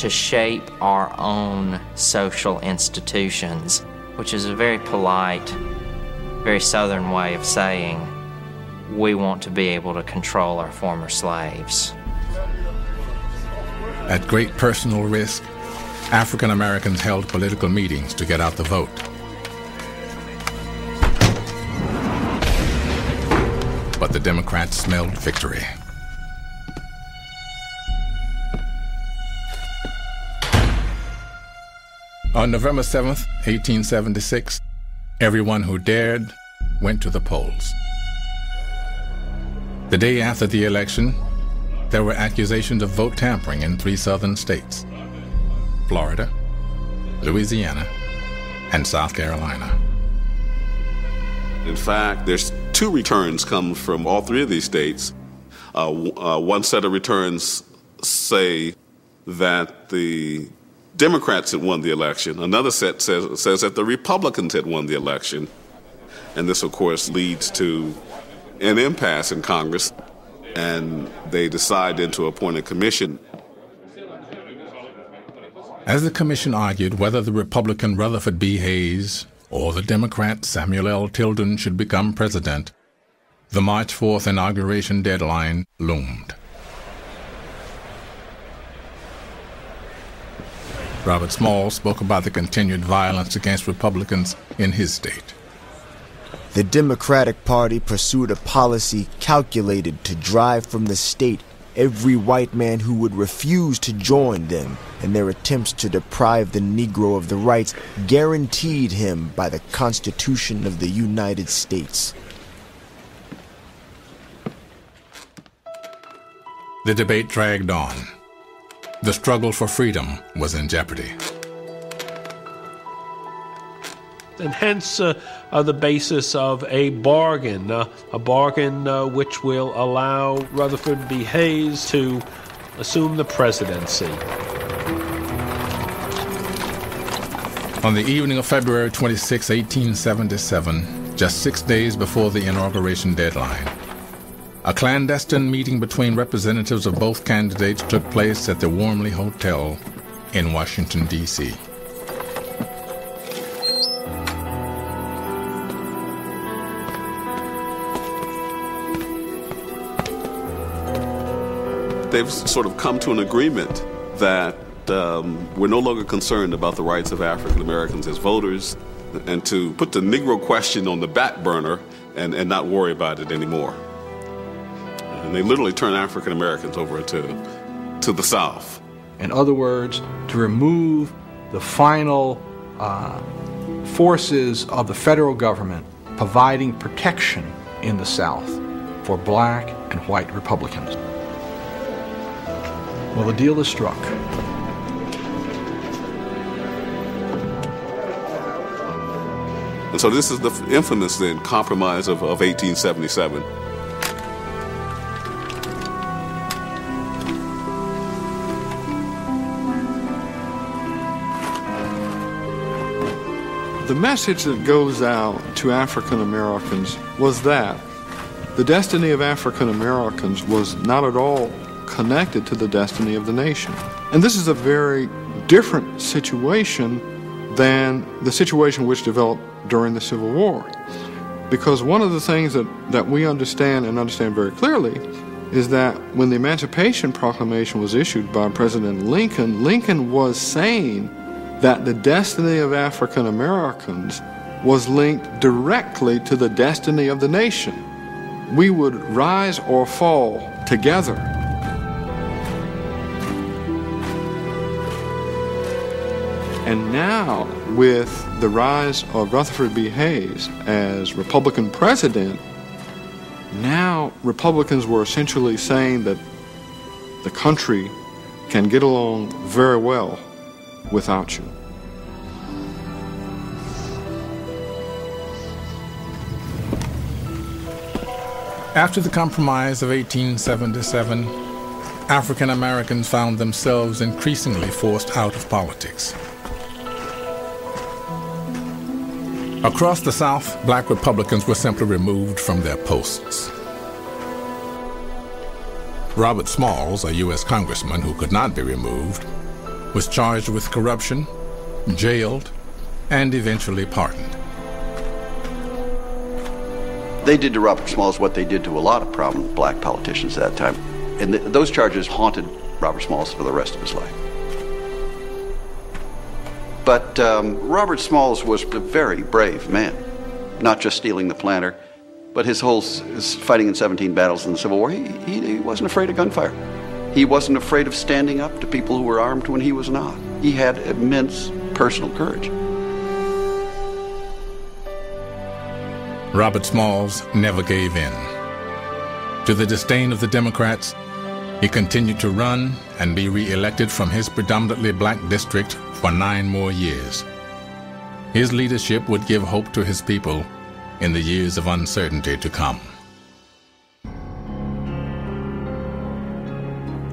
to shape our own social institutions, which is a very polite, very Southern way of saying we want to be able to control our former slaves. At great personal risk, African Americans held political meetings to get out the vote. But the Democrats smelled victory. On November 7th, 1876, everyone who dared went to the polls. The day after the election, there were accusations of vote tampering in 3 southern states: Florida, Louisiana, and South Carolina. In fact, there's 2 returns come from all 3 of these states. One set of returns say that the Democrats had won the election. Another set says that the Republicans had won the election. And this, of course, leads to an impasse in Congress, and they decide then to appoint a commission. As the commission argued whether the Republican Rutherford B. Hayes or the Democrat Samuel L. Tilden should become president, the March 4th inauguration deadline loomed. Robert Small spoke about the continued violence against Republicans in his state. The Democratic Party pursued a policy calculated to drive from the state every white man who would refuse to join them in their attempts to deprive the Negro of the rights guaranteed him by the Constitution of the United States. The debate dragged on. The struggle for freedom was in jeopardy. And hence the basis of a bargain which will allow Rutherford B. Hayes to assume the presidency. On the evening of February 26, 1877, just 6 days before the inauguration deadline, a clandestine meeting between representatives of both candidates took place at the Wormley Hotel in Washington, D.C. They've sort of come to an agreement that we're no longer concerned about the rights of African Americans as voters, and to put the Negro question on the back burner and not worry about it anymore. And they literally turn African Americans over to the South. In other words, to remove the final forces of the federal government providing protection in the South for black and white Republicans. Well, the deal is struck. And so this is the infamous then compromise of 1877. The message that goes out to African Americans was that the destiny of African Americans was not at all connected to the destiny of the nation. And this is a very different situation than the situation which developed during the Civil War. Because one of the things that we understand and understand very clearly is that when the Emancipation Proclamation was issued by President Lincoln, Lincoln was saying that the destiny of African Americans was linked directly to the destiny of the nation. We would rise or fall together. And now, with the rise of Rutherford B. Hayes as Republican president, now Republicans were essentially saying that the country can get along very well without you. After the Compromise of 1877, African Americans found themselves increasingly forced out of politics. Across the South, black Republicans were simply removed from their posts. Robert Smalls, a U.S. congressman who could not be removed, was charged with corruption, jailed, and eventually pardoned. They did to Robert Smalls what they did to a lot of prominent black politicians at that time. And those charges haunted Robert Smalls for the rest of his life. But Robert Smalls was a very brave man. Not just stealing the planter, but his fighting in 17 battles in the Civil War, he wasn't afraid of gunfire. He wasn't afraid of standing up to people who were armed when he was not. He had immense personal courage. Robert Smalls never gave in. To the disdain of the Democrats, he continued to run and be re-elected from his predominantly black district for 9 more years. His leadership would give hope to his people in the years of uncertainty to come.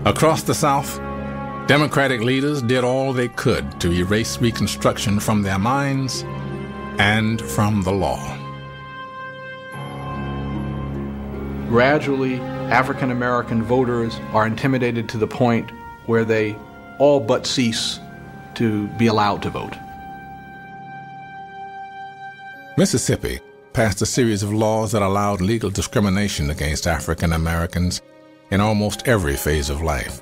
Across the South, Democratic leaders did all they could to erase Reconstruction from their minds and from the law. Gradually, African American voters are intimidated to the point where they all but cease to be allowed to vote. Mississippi passed a series of laws that allowed legal discrimination against African Americans in almost every phase of life.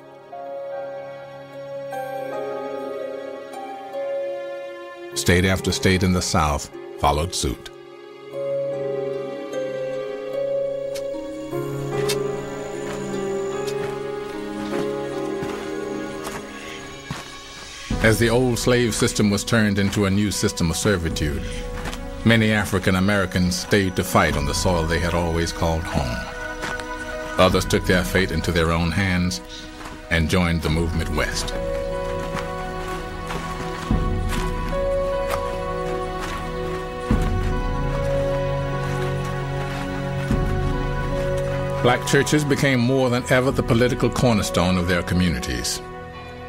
State after state in the South followed suit. As the old slave system was turned into a new system of servitude, many African Americans stayed to fight on the soil they had always called home. Others took their fate into their own hands and joined the movement west. Black churches became more than ever the political cornerstone of their communities.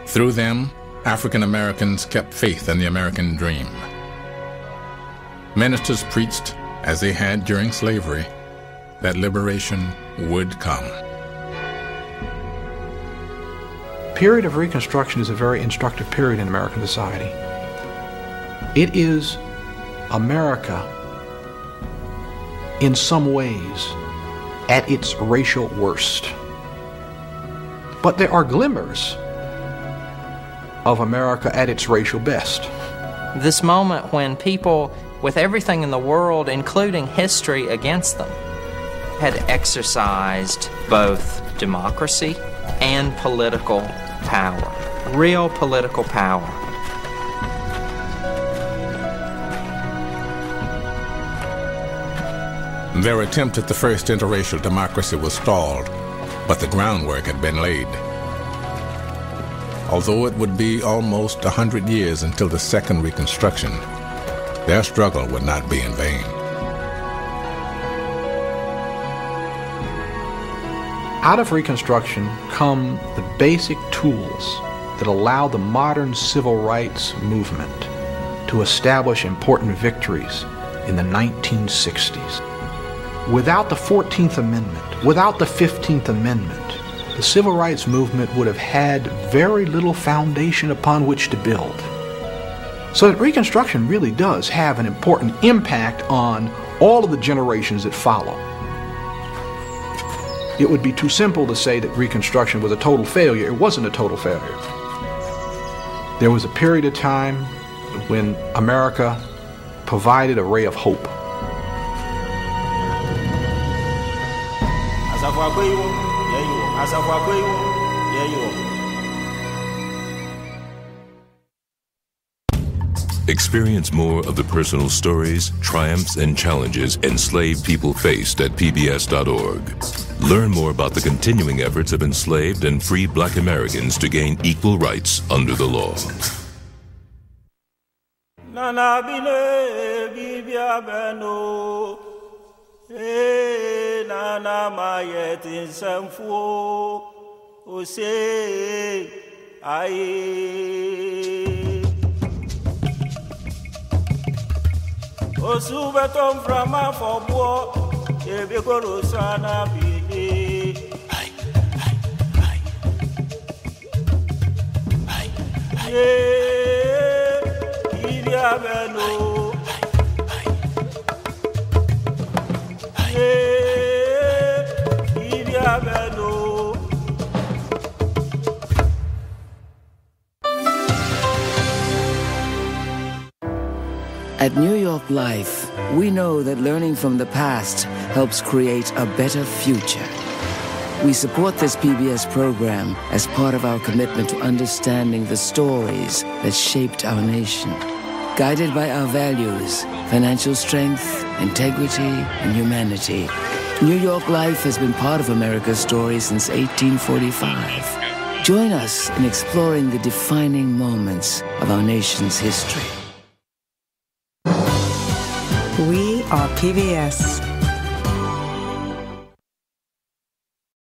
Through them, African Americans kept faith in the American dream. Ministers preached, as they had during slavery, that liberation would come. The period of Reconstruction is a very instructive period in American society. It is America, in some ways, at its racial worst. But there are glimmers of America at its racial best. This moment when people, with everything in the world, including history against them, had exercised both democracy and political power, real political power. Their attempt at the first interracial democracy was stalled, but the groundwork had been laid. Although it would be almost 100 years until the second Reconstruction, their struggle would not be in vain. Out of Reconstruction come the basic tools that allow the modern civil rights movement to establish important victories in the 1960s. Without the 14th Amendment, without the 15th Amendment, the civil rights movement would have had very little foundation upon which to build. So that Reconstruction really does have an important impact on all of the generations that follow. It would be too simple to say that Reconstruction was a total failure. It wasn't a total failure. There was a period of time when America provided a ray of hope. Experience more of the personal stories, triumphs, and challenges enslaved people faced at pbs.org. Learn more about the continuing efforts of enslaved and free Black Americans to gain equal rights under the law. Osubeton frama for boy, ebekoro sana bide. At New York Life, we know that learning from the past helps create a better future. We support this PBS program as part of our commitment to understanding the stories that shaped our nation. Guided by our values, financial strength, integrity, and humanity, New York Life has been part of America's story since 1845. Join us in exploring the defining moments of our nation's history. We are PBS.